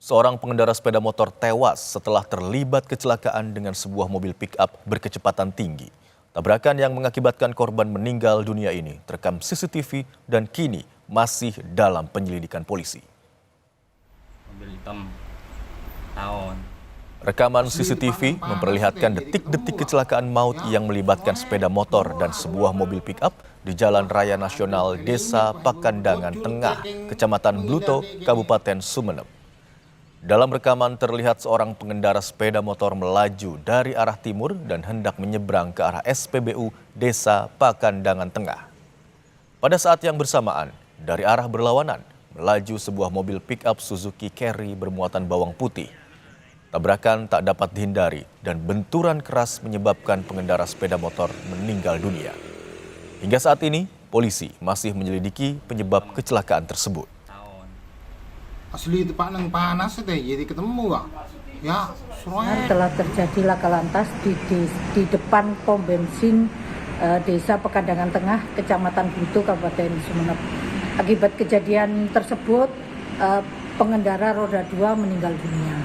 Seorang pengendara sepeda motor tewas setelah terlibat kecelakaan dengan sebuah mobil pick-up berkecepatan tinggi. Tabrakan yang mengakibatkan korban meninggal dunia ini terekam CCTV dan kini masih dalam penyelidikan polisi. Mobil hitam tahun. Rekaman CCTV memperlihatkan detik-detik kecelakaan maut yang melibatkan sepeda motor dan sebuah mobil pick-up di Jalan Raya Nasional Desa Pakandangan Tengah, Kecamatan Bluto, Kabupaten Sumeneb. Dalam rekaman terlihat seorang pengendara sepeda motor melaju dari arah timur dan hendak menyeberang ke arah SPBU Desa Pakandangan Tengah. Pada saat yang bersamaan, dari arah berlawanan, melaju sebuah mobil pick-up Suzuki Carry bermuatan bawang putih. Tabrakan tak dapat dihindari dan benturan keras menyebabkan pengendara sepeda motor meninggal dunia. Hingga saat ini, polisi masih menyelidiki penyebab kecelakaan tersebut. Asli itu Pak nang panas deh, jadi ketemu Pak. Ya, telah terjadi laka lantas di depan pom bensin Desa Pekandangan Tengah, Kecamatan Bluto, Kabupaten Sumeneb. Akibat kejadian tersebut, pengendara roda 2 meninggal dunia.